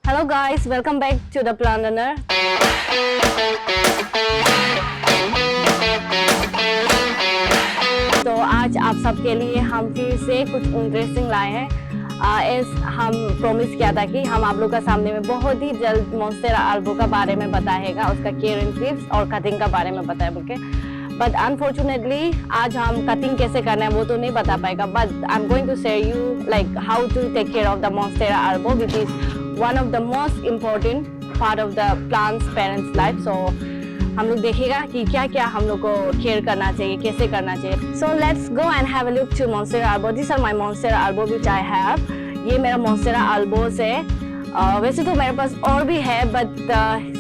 Hello guys, welcome back to the plant runner. तो आज आप सबके लिए हम फिर से कुछ इंटरेस्टिंग लाए हैं। हम प्रॉमिस किया था कि हम आप लोग का सामने में बहुत ही जल्द मॉन्स्टेरा अल्बो का बारे में बताएगा, उसका केयर एंड टिप्स और कटिंग का बारे में बताए बोल के। बट अनफॉर्चुनेटली आज हम कटिंग कैसे करना है वो तो नहीं बता पाएगा, but I am going to share you like how to take care of the monstera albo which is one of the most important part of the plant's parents life. So हम लोग देखेगा कि क्या क्या हम लोग को केयर करना चाहिए, कैसे करना चाहिए। So let's go and have a look to Monstera albo. These are my Monstera albo which I have. ये मेरा Monstera albo है। वैसे तो मेरे पास और भी है, बट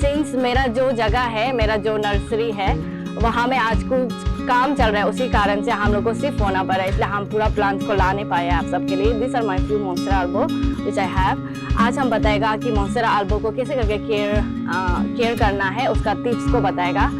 सिंस मेरा जो जगह है, मेरा जो नर्सरी है वहाँ में आज कुछ काम चल रहा है, उसी कारण से हम लोग को शिफ्ट होना पड़ा है, इसलिए हम पूरा प्लांट को ला नहीं पाए आप सबके लिए। This are my few Monstera albo which I have. आज हम बताएगा कि Monstera albo को कैसे करके केयर करना है, उसका टिप्स को बताएगा।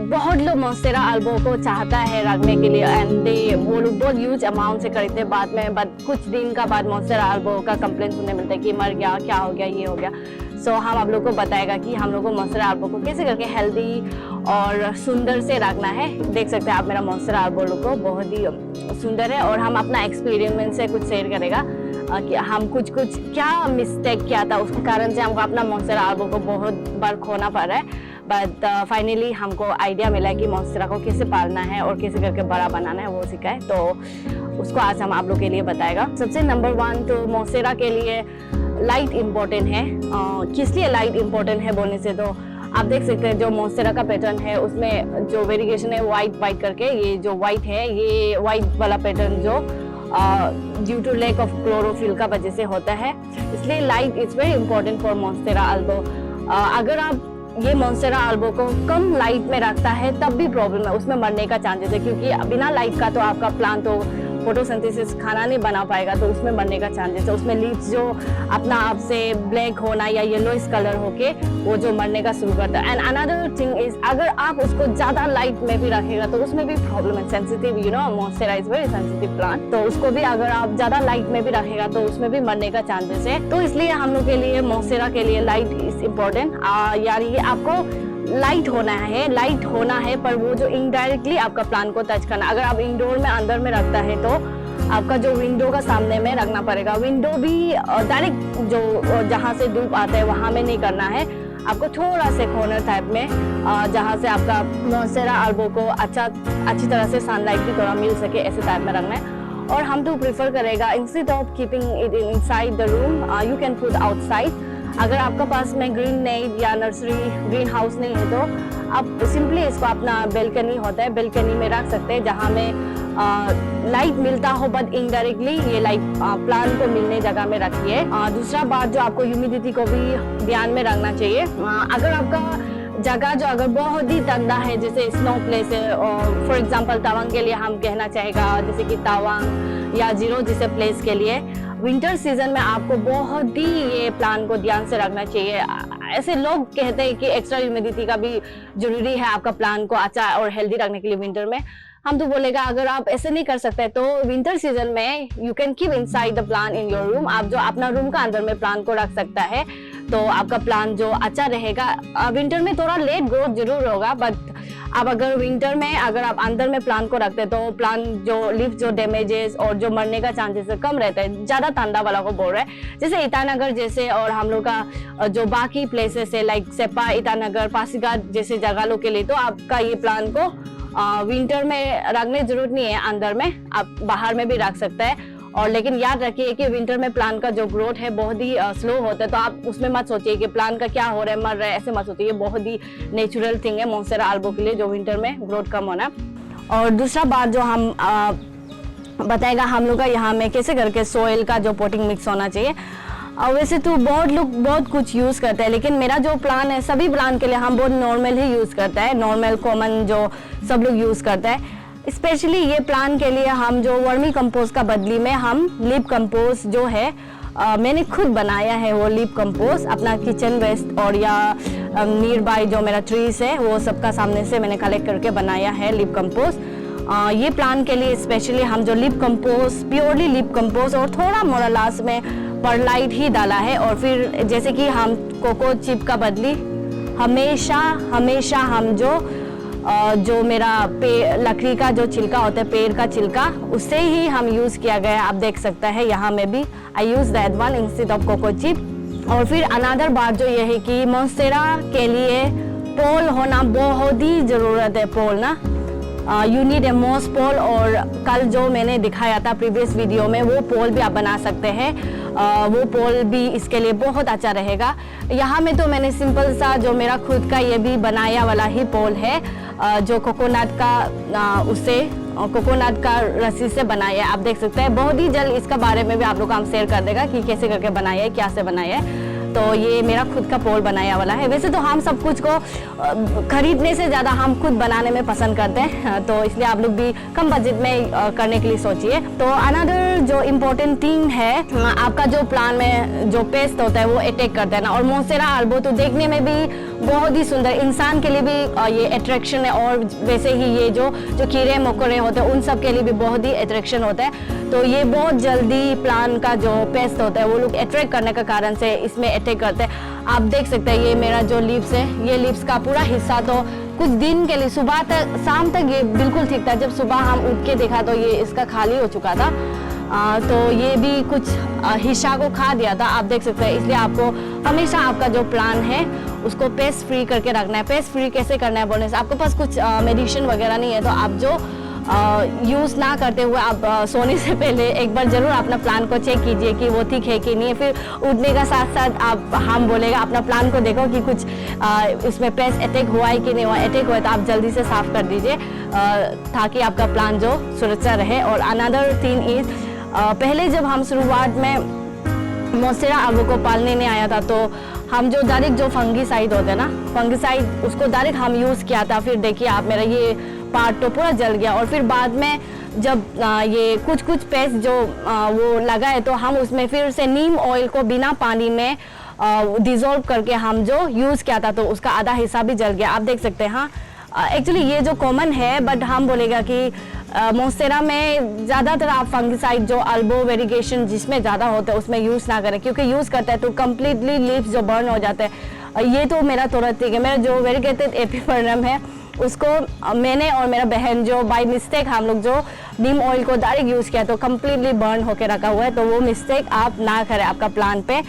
बहुत लोग Monstera albo को चाहता है रखने के लिए एंड वो लोग बहुत ह्यूज अमाउंट से खरीदते बाद में, बट कुछ दिन का बाद Monstera albo का कंप्लेंट सुनने मिलता है कि मर गया, क्या हो गया, ये हो गया। सो हम आप लोग को बताएगा कि हम लोग को Monstera albo को कैसे करके हेल्दी और सुंदर से रखना है। देख सकते हैं आप मेरा Monstera albo को बहुत ही सुंदर है और हम अपना एक्सपीरियंस से कुछ शेयर करेगा कि हम कुछ क्या मिस्टेक किया था, उसके कारण से हमको अपना Monstera albo को बहुत बार खोना पड़ रहा है। बट फाइनली हमको आइडिया मिला है कि Monstera को कैसे पालना है और कैसे करके बड़ा बनाना है वो सिखाए, तो उसको आज हम आप लोग के लिए बताएगा। सबसे नंबर 1 तो Monstera के लिए लाइट इम्पोर्टेंट है। किस लिए लाइट इम्पोर्टेंट है बोलने से, तो आप देख सकते हैं जो Monstera का पैटर्न है उसमें जो वेरिएशन है वाइट करके, ये जो वाइट है, ये वाइट वाला पैटर्न जो due to lack of chlorophyll का वजह से होता है, इसलिए light is very important for Monstera albo। अगर आप ये Monstera albo को कम लाइट में रखता है तब भी प्रॉब्लम है, उसमें मरने का चांसेस है, क्योंकि बिना लाइट का तो आपका प्लांट तो फोटोसिंथेसिस खाना नहीं बना पाएगा, तो उसमें मरने का चांसेस है। उसमें लीव्स जो अपना आप से ब्लैक होना या येलोइश कलर होके वो जो मरने का शुरू करता है। एंड अनदर थिंग इज अगर आप उसको ज्यादा लाइट में भी रखेगा तो उसमें भी प्रॉब्लम है, sensitive, you know Monstera is very sensitive plant, तो उसको भी अगर आप ज्यादा लाइट में भी रखेगा तो उसमें भी मरने का चांसेस है। तो इसलिए हम लोग के लिए Monstera के लिए लाइट इज इम्पोर्टेंट। यानी आपको लाइट होना है पर वो जो इनडायरेक्टली आपका प्लांट को टच करना। अगर आप इंडोर में अंदर में रखता है तो आपका जो विंडो का सामने में रखना पड़ेगा। विंडो भी डायरेक्ट जो जहाँ से धूप आता है वहाँ में नहीं करना है, आपको थोड़ा से कॉर्नर टाइप में जहाँ से आपका Monstera albo को अच्छी तरह से सनलाइट भी थोड़ा मिल सके, ऐसे टाइप में रखना है। और हम तो प्रीफर करेगा instead of keeping it inside the room you can put outside. अगर आपका पास में ग्रीन नेट या नर्सरी ग्रीन हाउस नहीं है तो आप सिंपली इसको अपना बेल्कनी होता है, बेल्कनी में रख सकते हैं जहाँ में लाइट मिलता हो, बट इनडायरेक्टली ये लाइट प्लांट को मिलने जगह में रखिए। दूसरा बात जो आपको ह्यूमिडिटी को भी ध्यान में रखना चाहिए। अगर आपका जगह जो अगर बहुत ही ठंडा है, जैसे स्नो प्लेस है, और फॉर एग्जांपल तवांग के लिए हम कहना चाहेगा, जैसे कि तवांग या जीरो जैसे प्लेस के लिए विंटर सीजन में आपको बहुत ही ये प्लांट को ध्यान से रखना चाहिए। ऐसे लोग कहते हैं कि एक्स्ट्रा ह्यूमिडिटी का भी जरूरी है आपका प्लांट को अच्छा और हेल्दी रखने के लिए विंटर में। हम तो बोलेगा अगर आप ऐसे नहीं कर सकते तो विंटर सीजन में you can keep inside the plant in your room. आप जो अपना रूम का अंदर में प्लांट को रख सकता है तो आपका प्लांट जो अच्छा रहेगा। विंटर में थोड़ा लेट ग्रोथ जरूर होगा, बट अब अगर विंटर में अगर आप अंदर में प्लांट को रखते हैं तो प्लांट जो लीफ जो डैमेजेस और जो मरने का चांसेस कम रहता है। ज्यादा ठंडा वाला को बोल रहा है, जैसे ईटानगर जैसे और हम लोग का जो बाकी प्लेसेस है लाइक सेपा, ईटानगर, पासीघाट जैसे जगह लोग के लिए तो आपका ये प्लांट को विंटर में रखने जरूरत नहीं है, अंदर में आप बाहर में भी रख सकता है। और लेकिन याद रखिए कि विंटर में प्लांट का जो ग्रोथ है बहुत ही स्लो होता है, तो आप उसमें मत सोचिए कि प्लांट का क्या हो रहा है, मर रहा है, ऐसे मत सोचिए। ये बहुत ही नेचुरल थिंग है Monstera albo के लिए जो विंटर में ग्रोथ कम होना। और दूसरा बात जो हम बताएगा हम लोग का यहाँ में कैसे करके सोइल का जो पोटिंग मिक्स होना चाहिए। वैसे तो बहुत लोग बहुत कुछ यूज करते हैं, लेकिन मेरा जो प्लान है सभी प्लान के लिए हम बहुत नॉर्मल ही यूज करता है, नॉर्मल कॉमन जो सब लोग यूज करता है। स्पेशली ये प्लान के लिए हम जो वर्मी कंपोस्ट का बदली में हम लीफ कंपोस्ट जो है मैंने खुद बनाया है, वो लीफ कंपोस्ट अपना किचन वेस्ट और या नियर बाय जो मेरा ट्रीज है वो सबका सामने से मैंने कलेक्ट करके बनाया है लीफ कंपोस्ट। ये प्लांट के लिए स्पेशली हम जो leaf compost, purely leaf compost और थोड़ा मोलालास में परलाइट ही डाला है। और फिर जैसे कि हम कोको चिप का बदली हमेशा हम जो मेरा लकड़ी का जो छिलका होता है, पेड़ का छिलका, उससे ही हम यूज़ किया गया है। आप देख सकते हैं यहाँ में भी I use that one instead of coco chip. और फिर अनदर बात जो ये है कि मोंस्टेरा के लिए पोल होना बहुत ही ज़रूरत है। पोल ना यू नीड ए मोस पोल। और कल जो मैंने दिखाया था प्रीवियस वीडियो में, वो पोल भी आप बना सकते हैं। वो पोल भी इसके लिए बहुत अच्छा रहेगा। यहाँ में तो मैंने सिंपल सा जो मेरा खुद का ये भी बनाया वाला ही पोल है, जो कोकोनट का रस्सी से बनाया है। आप देख सकते हैं बहुत ही जल्द इसका बारे में भी आप लोग को हम शेयर कर देगा कि कैसे करके बनाया है, क्या से बनाया है। तो ये मेरा खुद का पोल बनाया वाला है। वैसे तो हम सब कुछ को खरीदने से ज़्यादा हम खुद बनाने में पसंद करते हैं, तो इसलिए आप लोग भी कम बजट में करने के लिए सोचिए। तो अनदर जो इम्पोर्टेंट थिंग है, आपका जो प्लान में जो पेस्ट होता है वो अटैक करता है ना। और मोंस्टेरा अल्बो तो देखने में भी बहुत ही सुंदर, इंसान के लिए भी ये अट्रैक्शन है। और वैसे ही ये जो कीड़े मकोड़े होते हैं उन सब के लिए भी बहुत ही अट्रैक्शन होता है। तो ये बहुत जल्दी प्लान का जो पेस्ट होता है वो लोग अट्रैक्ट करने का कारण से इसमें अटैक करते हैं। आप देख सकते हैं ये मेरा जो लीव्स है, ये लीव्स का पूरा हिस्सा तो कुछ दिन के लिए सुबह तक शाम तक ये बिल्कुल ठीक था। जब सुबह हम उठ के देखा तो ये इसका खाली हो चुका था। तो ये भी कुछ हिस्सा को खा दिया था, आप देख सकते हैं। इसलिए आपको हमेशा आपका जो प्लान है उसको पेस्ट फ्री करके रखना है। पेस्ट फ्री कैसे करना है बोलने से, आपके पास कुछ मेडिसिन वगैरह नहीं है तो आप जो यूज़ ना करते हुए आप सोने से पहले एक बार ज़रूर अपना प्लान को चेक कीजिए कि वो ठीक है कि नहीं है। फिर उठने का साथ साथ आप हम बोलेगा अपना प्लान को देखो कि कुछ इसमें पेस्ट अटैक हुआ है कि नहीं हुआ। अटैक हुआ है तो आप जल्दी से साफ़ कर दीजिए ताकि आपका प्लान जो सुरक्षा रहे। और अनदर थिंग इज, पहले जब हम शुरुआत में मोंस्टेरा अल्बो को पालने नहीं आया था तो हम जो डायरेक्ट जो फंगीसाइड होते हैं ना, फंगीसाइड उसको डायरेक्ट हम यूज़ किया था। फिर देखिए आप मेरा ये पार्ट तो पूरा जल गया। और फिर बाद में जब ये कुछ पेस्ट जो वो लगा है तो हम उसमें फिर से नीम ऑयल को बिना पानी में डिज़ोल्व करके हम जो यूज़ किया था तो उसका आधा हिस्सा भी जल गया। आप देख सकते हैं। हाँ, एक्चुअली ये जो कॉमन है, बट हम बोलेगा कि मोंस्टेरा में ज़्यादातर आप फंगिसाइड जो अल्बो वेरिगेशन जिसमें ज़्यादा होता है उसमें यूज़ ना करें, क्योंकि यूज़ करता है तो कम्प्लीटली लीव्स जो बर्न हो जाते हैं। ये तो मेरा तुरंत ठीक है। मेरा जो वेरिगेटेड एपिफर्नम है उसको मैंने और मेरा बहन जो बाय मिस्टेक हम लोग जो नीम ऑयल को डायरेक्ट यूज़ किया तो कम्प्लीटली बर्न होकर रखा हुआ है। तो वो मिस्टेक आप ना करें आपका प्लान पे।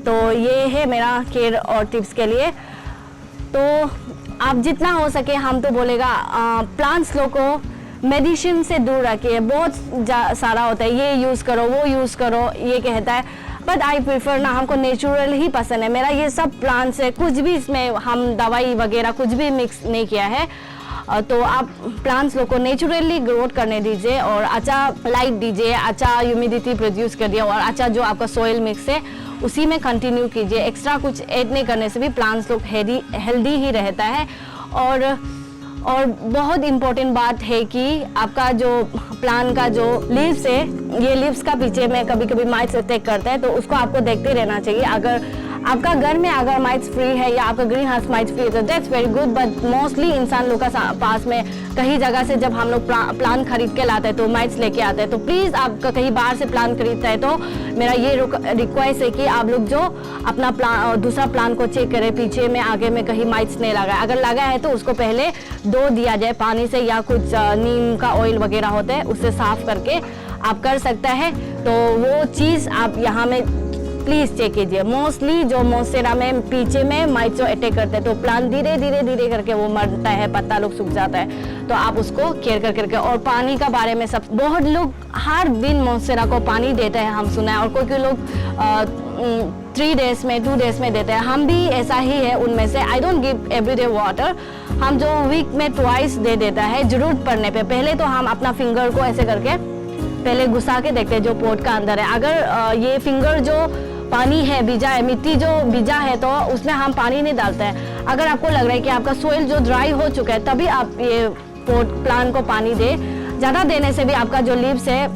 तो ये है मेरा केयर और टिप्स के लिए। तो आप जितना हो सके, हम तो बोलेगा प्लांट्स लोग को मेडिसिन से दूर रखिए। बहुत सारा होता है ये यूज़ करो वो यूज़ करो ये कहता है, बट आई प्रेफर ना, हमको नेचुरल ही पसंद है। मेरा ये सब प्लांट्स है, कुछ भी इसमें हम दवाई वगैरह कुछ भी मिक्स नहीं किया है। तो आप प्लांट्स लोग को नेचुरली ग्रोथ करने दीजिए और अच्छा लाइट दीजिए, अच्छा ह्यूमिडिटी प्रोड्यूस कर दिया और अच्छा जो आपका सोइल मिक्स है उसी में कंटिन्यू कीजिए। एक्स्ट्रा कुछ ऐड नहीं करने से भी प्लांट्स लोग हेल्दी ही रहता है। और बहुत इम्पोर्टेंट बात है कि आपका जो प्लांट का जो लीव्स है, ये लीव्स का पीछे में कभी कभी माइट्स अटैक करता है तो उसको आपको देखते रहना चाहिए। अगर आपका घर में अगर माइट्स फ्री है या आपका ग्रीन हाउस माइट्स फ्री है तो that's very good, but mostly इंसान लोग का पास में कहीं जगह से जब हम लोग प्लांट खरीद के लाते हैं तो माइट्स लेके आते हैं। तो प्लीज़ आपका कहीं बाहर से प्लांट खरीदता है तो मेरा ये रिक्वेस्ट है कि आप लोग जो अपना दूसरा प्लांट को चेक करें पीछे में आगे में कहीं माइट्स नहीं लगा है। अगर लगा है तो उसको पहले धो दिया जाए पानी से या कुछ नीम का ऑयल वगैरह होता है उससे साफ करके आप कर सकता है। तो वो चीज़ आप यहाँ में प्लीज़ चेक कीजिए। मोस्टली जो मोंस्टेरा में पीछे में माइट्स जो अटैक करते हैं तो प्लांट धीरे धीरे करके वो मरता है, पत्ता लोग सूख जाता है। तो आप उसको केयर करके और पानी का बारे में सब बहुत लोग हर दिन मोंस्टेरा को पानी देते हैं, हम सुना है। और कोई लोग 3 डेज में 2 डेज में देते हैं, हम भी ऐसा ही है उनमें से। I don't give everyday water, हम जो वीक में ट्वाइस दे देता है जरूरत पड़ने पे। पहले तो हम अपना फिंगर को ऐसे करके पहले घुसा के देखते हैं जो पोट का अंदर है। अगर ये फिंगर जो पानी है, बीजा है, मिट्टी जो बीजा है तो उसमें हम पानी नहीं डालते हैं। अगर आपको लग रहा है कि आपका सोइल जो ड्राई हो चुका है तभी आप ये पोट प्लांट को पानी दे। ज़्यादा देने से भी आपका जो लीव्स है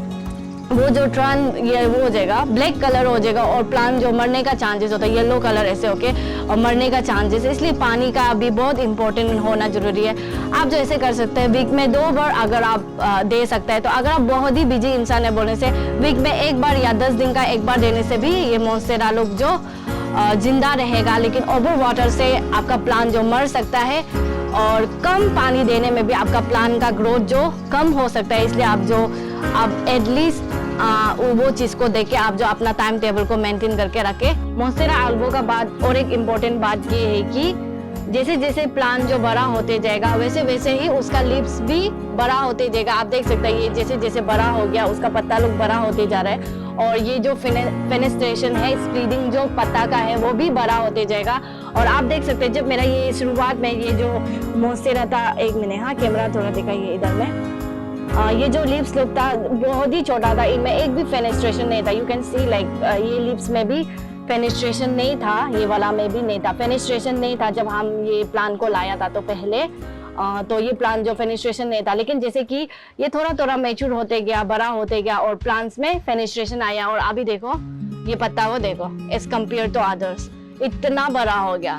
वो जो टर्न ये वो हो जाएगा, ब्लैक कलर हो जाएगा और प्लांट जो मरने का चांसेस होता है, येलो कलर ऐसे होके और मरने का चांसेस, इसलिए पानी का भी बहुत इंपॉर्टेंट होना जरूरी है। आप जो ऐसे कर सकते हैं, वीक में 2 बार अगर आप दे सकते हैं, तो अगर आप बहुत ही बिजी इंसान है बोलने से वीक में 1 बार या 10 दिन का 1 बार देने से भी ये मोंस्टेरा लोग जो जिंदा रहेगा, लेकिन ओवर वाटर से आपका प्लांट जो मर सकता है और कम पानी देने में भी आपका प्लांट का ग्रोथ जो कम हो सकता है। इसलिए आप एटलीस्ट वो चीज को देख के आप जो अपना टाइम टेबल को मेंटेन करके रखे। मोंस्टेरा अल्बो का बाद और एक इम्पोर्टेंट बात ये है कि जैसे जैसे प्लांट जो बड़ा होते जाएगा वैसे वैसे ही उसका लीव्स भी बड़ा होते जाएगा। आप देख सकते हैं ये जैसे जैसे बड़ा हो गया उसका पत्ता लोग बड़ा होते जा रहा है और ये जो फेनेस्ट्रेशन है, स्प्रीडिंग जो पत्ता का है वो भी बड़ा होते जाएगा। और आप देख सकते हैं जब मेरा ये शुरुआत में ये जो मोंस्टेरा था, 1 मिनट, हाँ कैमरा थोड़ा दिखाइए इधर में, ये जो लीव्स लोग था बहुत ही छोटा था, इनमें एक भी फेनेस्ट्रेशन नहीं था। यू कैन सी लाइक ये लीव्स में भी फेनेस्ट्रेशन नहीं था, ये वाला में भी नहीं था, फेनेस्ट्रेशन नहीं था जब हम ये प्लांट को लाया था तो पहले तो ये प्लांट जो फेनेस्ट्रेशन नहीं था। लेकिन जैसे कि ये थोड़ा थोड़ा मैच्योर होते गया, बड़ा होते गया और प्लांट्स में फेनेस्ट्रेशन आया और अभी देखो ये पत्ता वो देखो एज कम्पेयर टू अदर्स इतना बड़ा हो गया।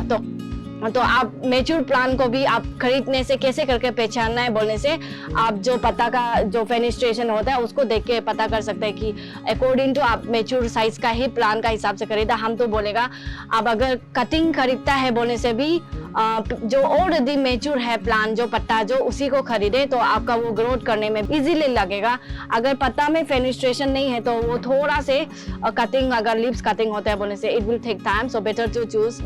तो आप मैच्योर प्लांट को भी आप खरीदने से कैसे करके पहचानना है बोलने से आप जो पत्ता का जो फेनेस्ट्रेशन होता है उसको देख के पता कर सकते हैं कि अकॉर्डिंग टू आप मैच्योर साइज का ही प्लांट का हिसाब से खरीदा। हम तो बोलेगा आप अगर कटिंग खरीदता है बोलने से भी जो ऑलरेडी मैच्योर है प्लांट जो पत्ता जो उसी को खरीदे तो आपका वो ग्रोथ करने में इजीली लगेगा। अगर पत्ता में फेनेस्ट्रेशन नहीं है तो वो थोड़ा से कटिंग अगर लीव्स कटिंग होता है बोलने से it will take time, so better to choose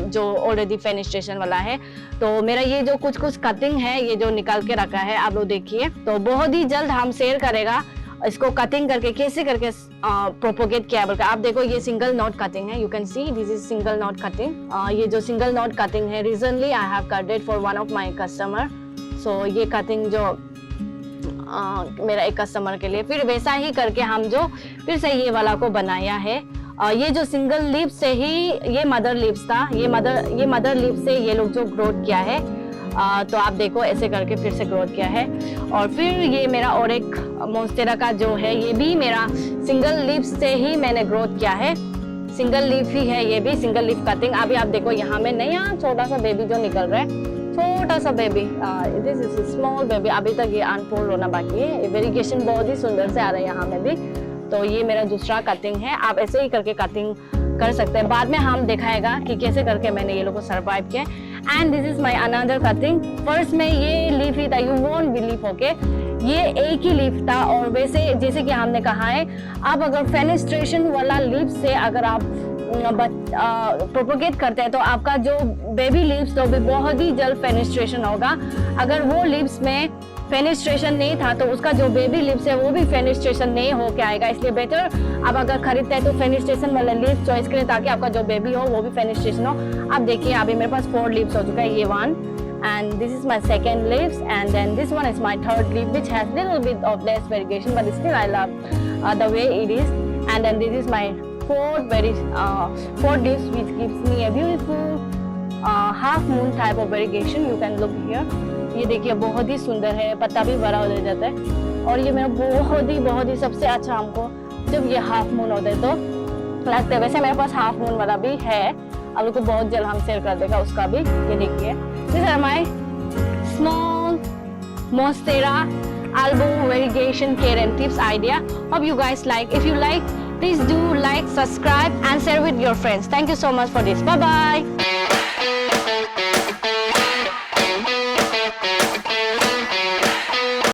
जो ऑलरेडी फेनेस्ट्रेशन वाला है। तो मेरा ये जो कुछ कटिंग है ये जो निकाल के रखा है आप लोग देखिए, तो बहुत ही जल्द हम शेयर करेगा इसको कटिंग करके कैसे करके प्रोपोगेट किया बोलकर। आप देखो ये सिंगल नॉट कटिंग है, you can see this is single node cutting. ये जो सिंगल नॉट कटिंग है recently I have cutted for one of my customer. So ये कटिंग जो मेरा एक कस्टमर के लिए, फिर वैसा ही करके हम जो फिर से ये वाला को बनाया है। ये जो सिंगल लीफ से ही ये मदर लीव्स था, ये मदर लीफ से ये लोग जो ग्रोथ किया है। तो आप देखो ऐसे करके फिर से ग्रोथ किया है। और फिर ये मेरा और एक मोंस्टेरा का जो है ये भी मेरा सिंगल लीफ से ही मैंने ग्रोथ किया है, सिंगल लीफ ही है, ये भी सिंगल लीफ कटिंग। अभी आप देखो यहाँ में नया छोटा सा बेबी जो निकल रहा है, छोटा सा baby, this is small baby, अभी तक ये अनफोल्ड होना बाकी है। वेरिएशन बहुत ही सुंदर से आ रहा है यहाँ में भी। तो ये मेरा दूसरा कटिंग है, आप ऐसे ही करके कटिंग कर सकते हैं। बाद में हम दिखाएगा कि कैसे करके मैंने ये लोग को सर्वाइव किया। And this is my another cutting. First में ये लीफ ही था, यू वोंट बिलीव, ओके, ये एक ही लीफ था। और वैसे जैसे कि हमने कहा है आप अगर फेनेस्ट्रेशन वाला लीफ से अगर आप प्रोपोगेट करते हैं तो आपका जो बेबी लीव्स तो भी बहुत ही जल्द फेनेस्ट्रेशन होगा। अगर वो लीव्स में फेनेस्ट्रेशन नहीं था तो उसका जो बेबी लिप्स है वो भी फेनेस्ट्रेशन नहीं हो के आएगा। इसलिए बेटर आप अगर खरीदते हैं तो फेनेस्ट्रेशन वाला लिप्स चॉइस करें ताकि आपका जो बेबी हो वो भी फेनेस्ट्रेशन हो। आप देखिए अभी मेरे पास 4 लिप्स हो चुका है, ये 1 and this is my second leaves and then this one is my third leaf which has little bit of less variegation but still I love the way it is। and then this is my fourth leaves which gives me a beautiful half moon type of variegation, you can look here। ये देखिए बहुत ही सुंदर है, पत्ता भी बड़ा हो जाता है। और ये मेरा बहुत ही सबसे अच्छा हमको जब ये हाफ मून होता है तो लगता है। वैसे मेरे पास हाफ मून वाला भी है, अब लोग को बहुत जल्द हम शेयर कर देगा उसका भी। ये देखिए this are my small monstera albo variegation care and tips idea. Hope you guys like। if you like please do like, subscribe and share with your friends। thank you so much for this, bye bye।